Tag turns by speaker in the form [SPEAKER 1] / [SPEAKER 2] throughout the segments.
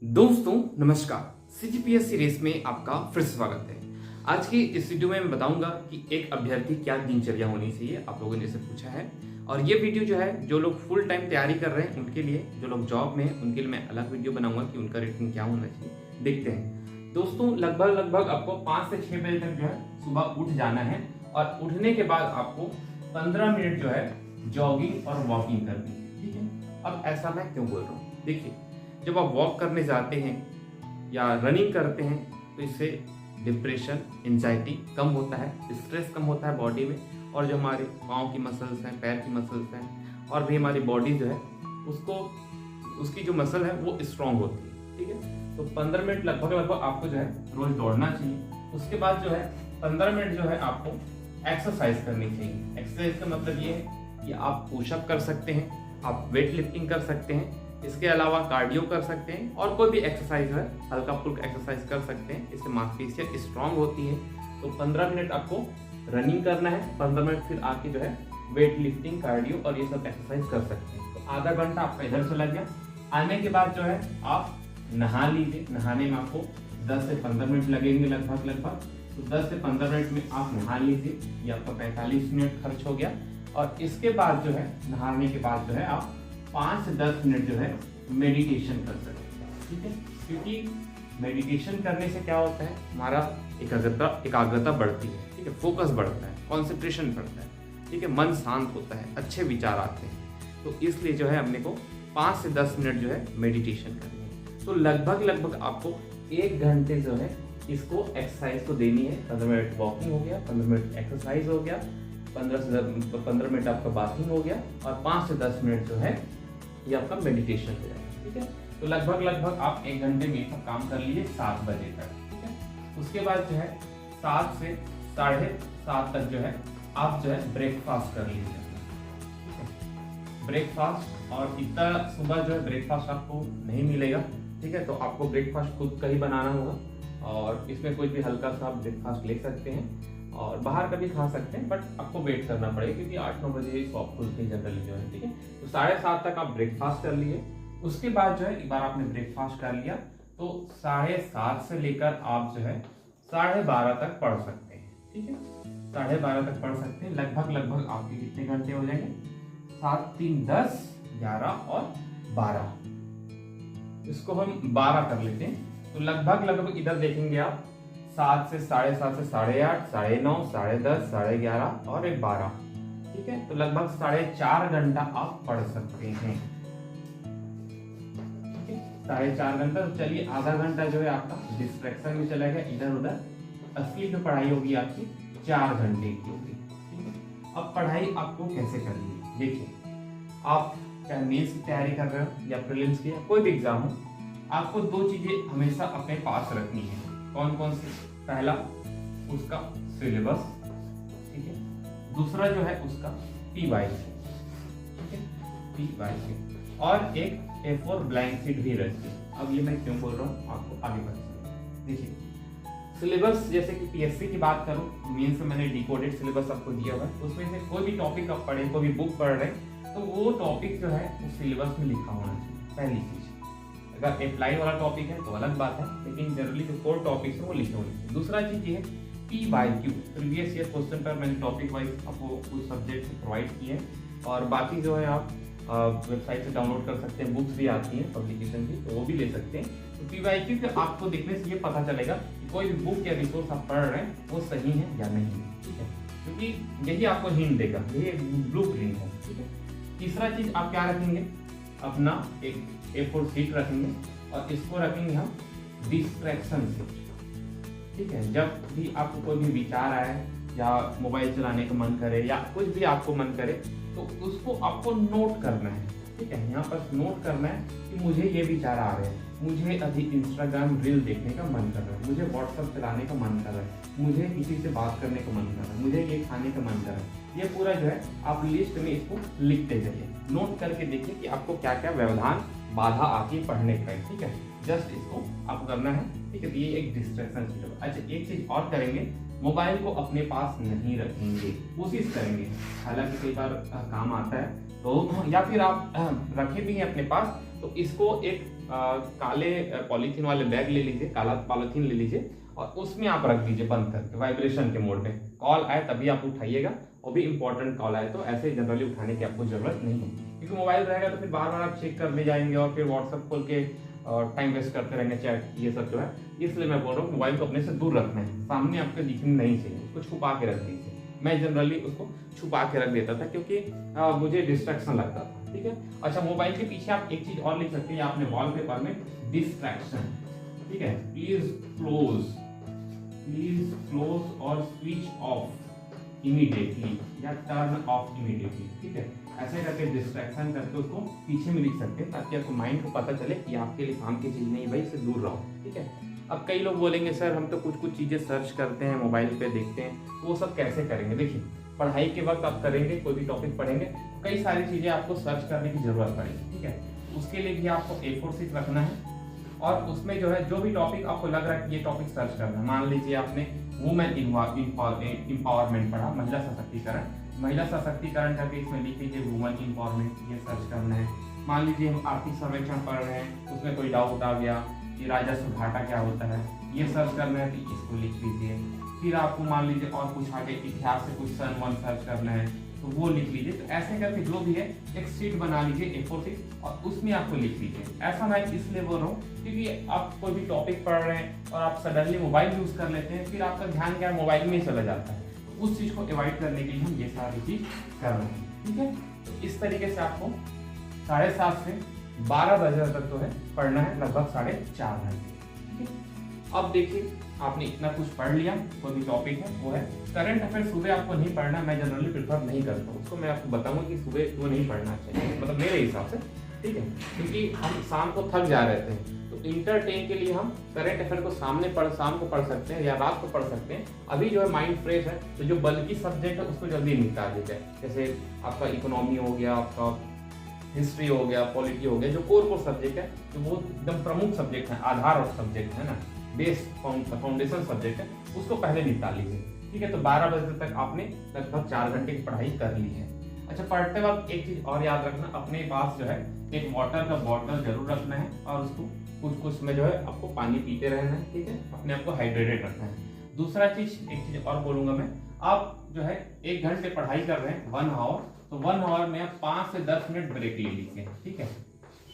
[SPEAKER 1] दोस्तों नमस्कार, सीजीपीएस सीरीज में आपका फिर से स्वागत है। आज की इस वीडियो में मैं बताऊंगा कि एक अभ्यर्थी क्या दिनचर्या होनी चाहिए, आप लोगों ने इसे पूछा है। और ये वीडियो जो है, जो लोग फुल टाइम तैयारी कर रहे हैं उनके लिए, जो लोग जॉब में हैं उनके लिए मैं अलग वीडियो बनाऊंगा कि उनका रेटिंग क्या होना चाहिए। देखते हैं दोस्तों, लगभग आपको 5 से 6 बजे तक जो है सुबह उठ जाना है और उठने के बाद आपको 15 मिनट जो है जॉगिंग और वॉकिंग करनी है। ठीक है, अब ऐसा मैं क्यों बोल रहा हूँ, देखिए जब आप वॉक करने जाते हैं या रनिंग करते हैं तो इससे डिप्रेशन, एंजाइटी कम होता है, स्ट्रेस कम होता है बॉडी में, और जो हमारे पाँव की मसल्स हैं, पैर की मसल्स हैं, और भी हमारी बॉडी जो है उसकी जो मसल है वो स्ट्रांग होती है। ठीक है, तो 15 मिनट लगभग आपको जो है रोज दौड़ना चाहिए। उसके बाद जो है 15 मिनट जो है आपको एक्सरसाइज करनी चाहिए। एक्सरसाइज का मतलब ये है कि आप पुशअप कर सकते हैं, आप वेट लिफ्टिंग कर सकते हैं, इसके अलावा कार्डियो कर सकते हैं, और कोई भी एक्सरसाइज है हल्का फुल्का एक्सरसाइज कर सकते हैं। इससे मांसपेशियां स्ट्रांग होती है। तो 15 मिनट आपको रनिंग करना है, 15 मिनट फिर आके जो है वेट लिफ्टिंग, कार्डियो और ये सब एक्सरसाइज कर सकते हैं। तो आधा घंटा आपका इधर से लग गया। आने के बाद जो है आप नहा लीजिए। नहाने में आपको 10 से 15 मिनट लगेंगे लगभग। तो 10 से 15 मिनट में आप नहा लीजिए, ये आपका 45 मिनट खर्च हो गया। और इसके बाद जो है नहाने के बाद जो है आप 5 से 10 मिनट जो है मेडिटेशन कर सकते हैं। ठीक है, क्योंकि मेडिटेशन करने से क्या होता है, हमारा एकाग्रता बढ़ती है। ठीक है, फोकस बढ़ता है, कंसंट्रेशन बढ़ता है। ठीक है, मन शांत होता है, अच्छे विचार आते हैं। तो इसलिए जो है अपने को 5 से 10 मिनट जो है मेडिटेशन करनी है। तो लगभग आपको 1 घंटे जो है इसको एक्सरसाइज को देनी है। 15 मिनट वॉकिंग हो गया, 15 मिनट एक्सरसाइज हो गया, 15 मिनट आपका बाथिंग हो गया, और 5 से 10 मिनट जो है ये आपका मेडिटेशन हो जाएगा। ठीक है, तो लगभग आप 1 घंटे में सब काम कर लीजिए 7 बजे तक। ठीक है, उसके बाद जो है 7 से 7:30 तक जो है आप जो है ब्रेकफास्ट कर लीजिए। ठीक है, ब्रेकफास्ट, और इतना सुबह जो है ब्रेकफास्ट आपको नहीं मिलेगा। ठीक है, तो आपको ब्रेकफास्ट खुद का ही बनाना होगा, और इसमें कोई भी हल्का सा ब्रेकफास्ट ले सकते हैं और बाहर का भी खा सकते हैं, बट आपको वेट करना पड़ेगा क्योंकि 8-9 बजे शॉप खुलती है जनरली जो है। ठीक है, तो 7:30 तक आप ब्रेकफास्ट कर लिए। उसके बाद जो है एक बार आपने ब्रेकफास्ट कर लिया तो 7:30 से लेकर आप जो है 12:30 तक पढ़ सकते हैं। ठीक है, 12:30 तक पढ़ सकते हैं। लगभग आपके कितने घंटे हो जाएंगे, 7, 3, 10, 11 और 12। इसको हम 12 कर लेते हैं। तो लगभग इधर देखेंगे आप 7 से 7:30 से 8:30, 9:30, 10:30, 11:30 और 12। ठीक है, तो लगभग 4.5 घंटा आप पढ़ सकते हैं। ठीक है, 4.5 घंटा। तो चलिए आधा घंटा जो है आपका डिस्ट्रैक्शन में चला गया इधर उधर। असली जो पढ़ाई होगी आपकी 4 घंटे की होगी। ठीक है, अब पढ़ाई आपको कैसे करनी है, देखिए आप चाहे मेंस की तैयारी कर रहे हो या प्रीलिम्स की, कोई भी एग्जाम हो, आपको 2 चीजें हमेशा अपने पास रखनी है। कौन सी? पहला उसका सिलेबस। ठीक है, दूसरा जो है उसका PYQ। ठीक है, PYQ, और एक A4 ब्लैंक शीट भी रखिए। अब ये मैं क्यों बोल रहा हूँ आपको आगे बताऊंगा। देखिए सिलेबस, जैसे कि PSC की बात करूँ, मेंस में मैंने डिकोडेड सिलेबस आपको दिया हुआ है। उसमें से कोई भी टॉपिक आप पढ़े, कोई भी बुक पढ़ रहे हैं, तो वो टॉपिक जो है उस सिलेबस में लिखा होना चाहिए। पहली चीज, अगर अप्लाई वाला टॉपिक है तो अलग बात है, लेकिन जनरली जो कोर टॉपिक्स है वो लिखे होने चाहिए। दूसरा चीज ये है PYQ, प्रीवियस ईयर क्वेश्चन पर मैंने टॉपिक वाइज आपको उस सब्जेक्ट से प्रोवाइड किए हैं, और बाकी जो है आप वेबसाइट से डाउनलोड कर सकते हैं। बुक्स भी आती हैं पब्लिकेशन की, तो वो भी ले सकते हैं। तो PYQ के आपको देखने से ये पता चलेगा कि कोई भी बुक या रिसोर्स आप पढ़ रहे हैं वो सही है या नहीं है। ठीक है, क्योंकि यही आपको हिंट देगा, ये ब्लूप्रिंट है। ठीक है, तीसरा चीज आप क्या रखेंगे, अपना एक A4 शीट रखेंगे, और इसको रखेंगे हम डिस्ट्रैक्शन शीट। ठीक है, जब भी आपको कोई भी विचार आए या मोबाइल चलाने का मन करे या कुछ भी आपको मन करे, तो उसको आपको नोट करना है। ठीक है, यहाँ पर नोट करना है कि मुझे ये विचार आ रहे हैं, मुझे अभी इंस्टाग्राम रील देखने का मन कर रहा है, मुझे व्हाट्सएप चलाने का मन कर रहा है, मुझे किसी से बात करने का मन कर रहा है, मुझे ये खाने का मन कर रहा है। ये पूरा जो है आप लिस्ट में इसको लिखते जाइए, नोट करके देखिए कि आपको क्या क्या व्यवधान, बाधा आती है पढ़ने का। ठीक है, जस्ट इसको आपको करना है। ठीक है, तो ये एक डिस्ट्रैक्शन चीज होगा। अच्छा, एक चीज और करेंगे, मोबाइल को अपने पास नहीं रखेंगे, कोशिश करेंगे। हालांकि कई बार काम आता है तो, या फिर आप रखे भी हैं अपने पास, तो इसको एक काले पॉलीथीन वाले बैग ले लीजिए, काला पॉलीथीन ले लीजिए और उसमें आप रख दीजिए बंद करके वाइब्रेशन के मोड में। कॉल आए तभी आप उठाइएगा, और भी इंपॉर्टेंट कॉल आए तो ऐसे जनरली उठाने की आपको जरूरत नहीं है, क्योंकि मोबाइल रहेगा तो फिर बार बार आप चेक करने जाएंगे और फिर व्हाट्सअप खोल के और टाइम वेस्ट करते रहेंगे, चैट ये सब जो है। इसलिए मैं बोल रहा हूँ मोबाइल को अपने से दूर रखना है, सामने आपके दिखनी नहीं चाहिए, उसको छुपा के रख दीजिए। मैं जनरली उसको छुपा के रख देता था क्योंकि मुझे डिस्ट्रैक्शन लगता था, ठीक है। अच्छा, मोबाइल के पीछे आप एक चीज और लिख सकते हैं आपने वॉलपेपर में, डिस्ट्रैक्शन, ठीक है। प्लीज क्लोज और स्विच ऑफ इमीडिएटली या टर्न ऑफ इमीडिएटली, ठीक है। ऐसे करके डिस्ट्रैक्शन करके उसको पीछे में लिख सकते हैं, ताकि आपको माइंड को पता चले कि आपके लिए काम की चीज नहीं भाई, इससे दूर रहो, ठीक है। अब कई लोग बोलेंगे सर हम तो कुछ चीजें सर्च करते हैं मोबाइल पे, देखते हैं, तो वो सब कैसे करेंगे। देखिए, पढ़ाई के वक्त आप करेंगे, कोई भी टॉपिक पढ़ेंगे, कई सारी चीजें आपको सर्च करने की जरूरत पड़ेगी, ठीक है। उसके लिए भी आपको A4 शीट रखना है और उसमें जो है जो भी टॉपिक आपको लग रहा है कि ये टॉपिक सर्च करना है, मान लीजिए आपने वुमेन इम्पावरमेंट पढ़ा, महिला सशक्तिकरण करके इसमें लिख लीजिए वुमेन इम्पावरमेंट, ये सर्च करना है। मान लीजिए हम आर्थिक सर्वेक्षण पढ़ रहे हैं, उसमें कोई डाउट आ गया कि राजस्व घाटा क्या होता है, ये सर्च करना है तो इसको लिख लीजिए। फिर आपको मान लीजिए और कुछ आगे इतिहास से कुछ सन 1 सर्च करना है तो वो लिख लीजिए। तो ऐसे करके जो भी है एक शीट बना लीजिए A4 शीट और उसमें आपको लिख लीजिए। ऐसा मैं इसलिए बोल रहा हूँ क्योंकि आप कोई भी टॉपिक पढ़ रहे हैं और आप सडनली मोबाइल यूज कर लेते हैं, फिर आपका ध्यान क्या मोबाइल में ही चला जाता है। उस चीज को अवॉइड करने के लिए हम ये सारी चीज कर रहे हैं, ठीक है। तो इस तरीके से आपको 7:30 से 12 बजे तक तो है पढ़ना है, लगभग 4.5 घंटे, ठीक है। अब देखिए, आपने इतना कुछ पढ़ लिया, कोई भी टॉपिक है वो है करंट अफेयर। सुबह आपको नहीं पढ़ना, मैं जनरली प्रेफर नहीं करता हूँ उसको। मैं आपको बताऊंगा कि सुबह वो नहीं पढ़ना चाहिए, मतलब मेरे हिसाब से, ठीक है, क्योंकि हम शाम को थक जा रहे थे। तो इंटरटेन के लिए हम करंट अफेयर को शाम को पढ़ सकते हैं या रात को पढ़ सकते हैं। अभी जो है माइंड फ्रेश है, तो जो बल्कि सब्जेक्ट है उसको जल्दी निपटा देते हैं, जैसे आपका इकोनॉमी हो गया, आपका हिस्ट्री हो गया, पॉलिटी हो गया, जो कोर सब्जेक्ट है, तो वो एकदम प्रमुख सब्जेक्ट है, आधार और सब्जेक्ट है ना, बेस फाउंडेशन सब्जेक्ट है, उसको पहले निपटा लीजिए, ठीक है। तो 12 बजे तक आपने लगभग 4 घंटे की पढ़ाई कर ली है। अच्छा, पढ़ते वक्त एक चीज और याद रखना, अपने पास जो है एक वाटर का बॉटल जरूर रखना है और उसको कुछ में जो है आपको पानी पीते रहना है, ठीक है, अपने आप को हाइड्रेटेड रखना है। दूसरा चीज, एक चीज और बोलूंगा मैं, आप जो है 1 घंटे पढ़ाई कर रहे हैं 1 आवर, तो 1 आवर में आप 5 से 10 मिनट ब्रेक ले लीजिए, ठीक है।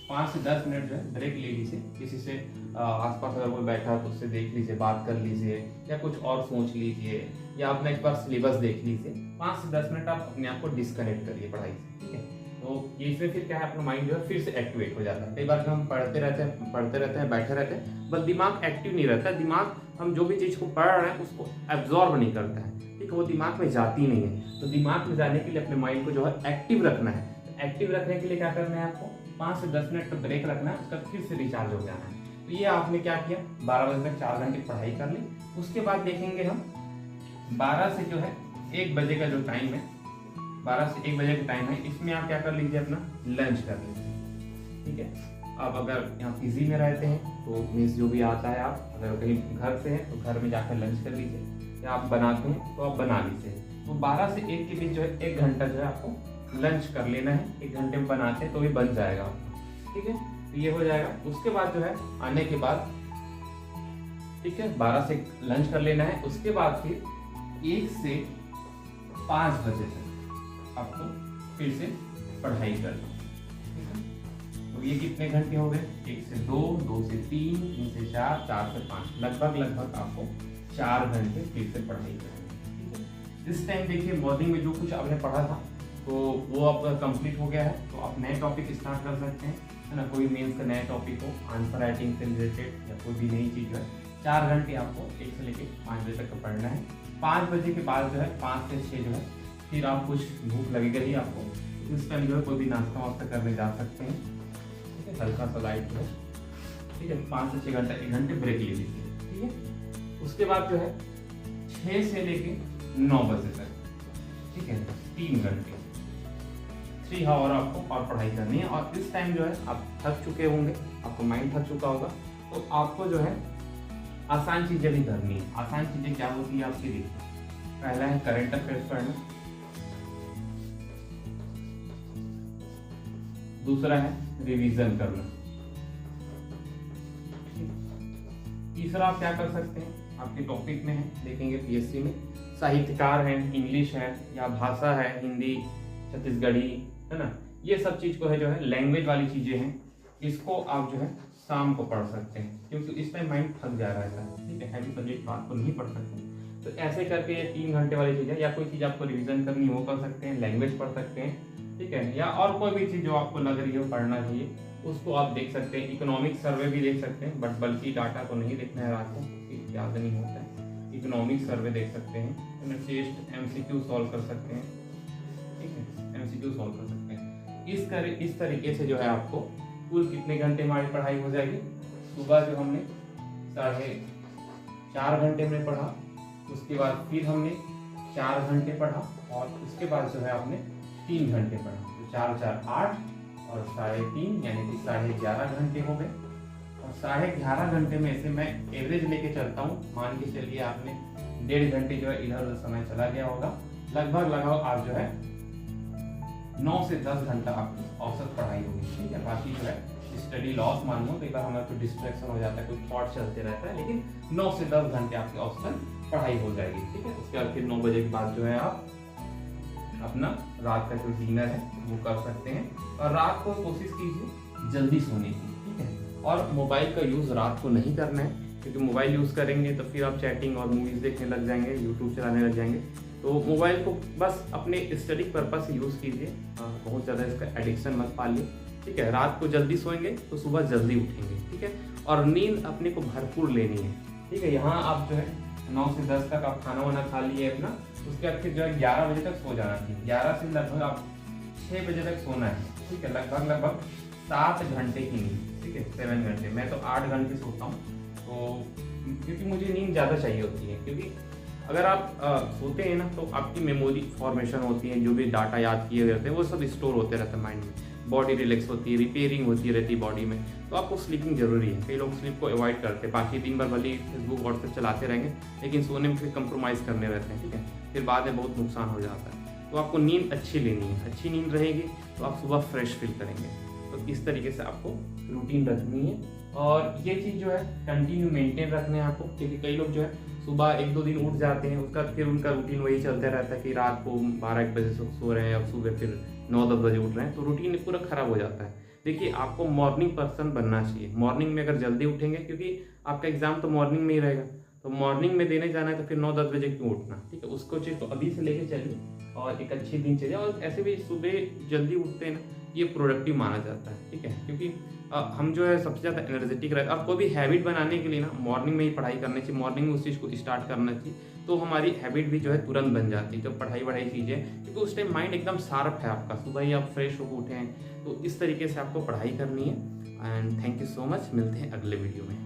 [SPEAKER 1] 5 से 10 मिनट जो है ब्रेक ले लीजिए, किसी से आसपास अगर कोई बैठा है तो उससे देख लीजिए, बात कर लीजिए, या कुछ और सोच लीजिए, या अपना एक बार सिलेबस देख लीजिए। 5 से 10 मिनट आप अपने आप को डिस्कनेक्ट करिए पढ़ाई से, ठीक है। तो इसमें फिर क्या है, अपना माइंड जो है फिर से एक्टिवेट हो जाता है। कई बार हम पढ़ते रहते हैं, बैठे रहते हैं, बस दिमाग एक्टिव नहीं रहता। दिमाग हम जो भी चीज़ को पढ़ रहे हैं उसको एब्जॉर्ब नहीं करता है, ठीक है, वो दिमाग में जाती नहीं है। तो दिमाग में जाने के लिए अपने माइंड को जो है एक्टिव रखना है। तो एक्टिव रखने के लिए क्या करना है, आपको 5 से 10 मिनट का ब्रेक रखना है, उसका फिर से रिचार्ज हो जाना है। तो ये आपने क्या किया, 12 बजे तक 4 घंटे पढ़ाई कर ली। उसके बाद देखेंगे हम 12 से जो है 1 बजे का जो टाइम है, 12 से 1 बजे का टाइम है, इसमें आप क्या कर लीजिए, अपना लंच कर लीजिए, ठीक है। आप अगर यहाँ पीजी में रहते हैं तो मीन्स जो भी आता है, आप अगर कहीं घर से हैं तो घर में जाकर लंच कर लीजिए, या आप बनाते हैं तो आप बना लीजिए। तो 12 से 1 के बीच जो है 1 घंटा जो है आपको लंच कर लेना है। 1 घंटे में बनाते हैं तो भी बन जाएगा आपका, ठीक है। तो ये हो जाएगा। उसके बाद जो है आने के बाद, ठीक है, 12 से लंच कर लेना है। उसके बाद फिर 1 से 5 बजे तक आपको फिर से पढ़ाई करना, ठीक है। तो ये कितने घंटे हो गए, 1 से 2, 2 से 3, 3 से 4, 4 से 5, लगभग आपको 4 घंटे फिर से पढ़ाई करनी है, ठीक है। इस टाइम देखिए मॉर्निंग में जो कुछ आपने पढ़ा था तो वो आपका कंप्लीट हो गया है, तो आप नए टॉपिक स्टार्ट कर सकते हैं, है ना। कोई मेंस का नया टॉपिक हो, आंसर राइटिंग से रिलेटेड या कोई भी नई चीज़ है, 4 घंटे आपको 1 से लेकर 5 बजे तक पढ़ना है। 5 बजे के बाद जो है 5 से 6 जो है फिर आप कुछ भूख लगेगा ही आपको, इस टाइम जो है कोई भी नाश्ता वास्ता करने जा सकते हैं, ठीक है, हल्का सा लाइट जो है, ठीक है। 5 से 6 घंटा 1 घंटे ब्रेक ले लीजिए, ठीक है। उसके बाद जो है 6 से लेके 9 बजे तक, ठीक है, 3 घंटे 3 आवर आपको और पढ़ाई करनी है। और इस टाइम जो है आप थक चुके होंगे, आपको माइंड थक चुका होगा, तो आपको जो है आसान चीजें भी करनी है। आसान चीजें क्या होती है आपकी, देखिए, पहला है करंट अफेयर्स पढ़ना, दूसरा है रिवीजन करना, तीसरा आप क्या कर सकते हैं, आपके टॉपिक में है, देखेंगे पीएससी में साहित्यकार हैं, इंग्लिश है या भाषा है, हिंदी, छत्तीसगढ़ी, है ना, ये सब चीज को है जो है लैंग्वेज वाली चीजें हैं, इसको आप जो है शाम को पढ़ सकते हैं, क्योंकि इस टाइम माइंड थक जा रहा है, ठीक है, हैवी सब्जेक्ट रात को नहीं पढ़ सकते। तो ऐसे करके ये 3 घंटे वाली चीज़ है, या कोई चीज़ आपको रिवीजन करनी हो कर सकते हैं, लैंग्वेज पढ़ सकते हैं, ठीक है, या और कोई भी चीज़ जो आपको लग रही हो पढ़ना चाहिए उसको आप देख सकते हैं। इकोनॉमिक सर्वे भी देख सकते हैं, बट बल्कि डाटा को नहीं देखना है रात को, याद नहीं होता है। इकोनॉमिक सर्वे देख सकते हैं, टेस्ट MCQ सॉल्व कर सकते हैं, ठीक है, MCQ सॉल्व कर सकते हैं। इस तरीके से जो है आपको कुल कितने घंटे हमारी पढ़ाई हो जाएगी। सुबह जो हमने 4.5 घंटे में पढ़ा, उसके बाद फिर हमने 4 घंटे पढ़ा, और उसके बाद जो है आपने 3 घंटे पढ़ा, तो 4 4 8 और 3.5 यानी कि 11.5 घंटे हो गए। और 11.5 घंटे में से मैं एवरेज लेके चलता हूँ, मान के चलिए आपने 1.5 घंटे जो है इधर उधर समय चला गया होगा, लगभग आप जो है 9 से 10 घंटा आपकी औसत पढ़ाई होगी, ठीक है। बाकी जो है स्टडी लॉस मान लो, कई बार हमारा कोई डिस्ट्रैक्शन हो जाता है, कोई थॉट चलते रहता है, लेकिन 9 से 10 घंटे आपकी औसत पढ़ाई हो जाएगी, ठीक है। उसके बाद फिर 9 बजे के बाद जो है आप अपना रात का जो डिनर है वो कर सकते हैं, और रात को कोशिश कीजिए जल्दी सोने की, ठीक है। और मोबाइल का यूज़ रात को नहीं करना है, क्योंकि मोबाइल यूज़ करेंगे तो फिर आप चैटिंग और मूवीज़ देखने लग जाएंगे, यूट्यूब चलाने लग जाएंगे। तो मोबाइल को बस अपने स्टडी पर्पज से यूज़ कीजिए, बहुत ज़्यादा इसका एडिक्शन मत पालिए, ठीक है। रात को जल्दी सोएंगे तो सुबह जल्दी उठेंगे, ठीक है। और नींद अपने को भरपूर लेनी है, ठीक है। यहाँ आप जो है 9 से 10 तक आप खाना वाना खा लिए अपना, उसके बाद फिर जो है 11 बजे तक सो जाना चाहिए। 11 से लगभग आप 6 बजे तक सोना है, ठीक है। लगभग 7 घंटे की नींद, ठीक है, 7 घंटे। मैं तो 8 घंटे सोता हूँ, तो क्योंकि मुझे नींद ज़्यादा चाहिए होती है, क्योंकि अगर आप सोते हैं ना तो आपकी मेमोरी फॉर्मेशन होती है, जो भी डाटा याद किए रहते हैं वो सब स्टोर होते रहते हैं माइंड में, बॉडी रिलैक्स होती है, रिपेयरिंग होती रहती है बॉडी में। तो आपको स्लीपिंग जरूरी है। कई लोग स्लीप को अवॉइड करते हैं, बाकी दिन भर भले फेसबुक व्हाट्सएप चलाते रहेंगे, लेकिन सोने में फिर कंप्रोमाइज़ करने रहते हैं, ठीक है, फिर बाद में बहुत नुकसान हो जाता है। तो आपको नींद अच्छी लेनी है, अच्छी नींद रहेगी तो आप सुबह फ्रेश फील करेंगे। तो इस तरीके से आपको रूटीन रखनी है, और ये चीज़ जो है कंटिन्यू मेंटेन रखने हैं आपको, क्योंकि कई लोग जो है सुबह 1-2 दिन उठ जाते हैं, उसका फिर उनका रूटीन वही चलता रहता है कि रात को 12-1 बजे से सो रहे हैं, अब सुबह फिर 9-10 बजे उठ रहे हैं, तो रूटीन पूरा खराब हो जाता है। देखिए, आपको मॉर्निंग पर्सन बनना चाहिए। मॉर्निंग में अगर जल्दी उठेंगे, क्योंकि आपका एग्जाम तो मॉर्निंग में ही रहेगा, तो मॉर्निंग में देने जाना है तो फिर 9-10 बजे क्यों उठना, ठीक है। उसको चीज़ को अभी से लेके चलिए, और एक अच्छी दिनचर्या, और ऐसे भी सुबह जल्दी उठते हैं ना, ये प्रोडक्टिव माना जाता है, ठीक है, क्योंकि हम जो है सबसे ज़्यादा एनर्जेटिक रहते हैं। और कोई भी हैबिट बनाने के लिए ना मॉर्निंग में ही पढ़ाई करनी चाहिए, मॉर्निंग में उस चीज़ को स्टार्ट करना चाहिए, तो हमारी हैबिट भी जो है तुरंत बन जाती है, जब पढ़ाई चीज़ें, क्योंकि उस टाइम माइंड एकदम शार्प है आपका, सुबह ही आप फ्रेश होकर उठे हैं। तो इस तरीके से आपको पढ़ाई करनी है। And thank you so much, मिलते हैं अगले वीडियो में।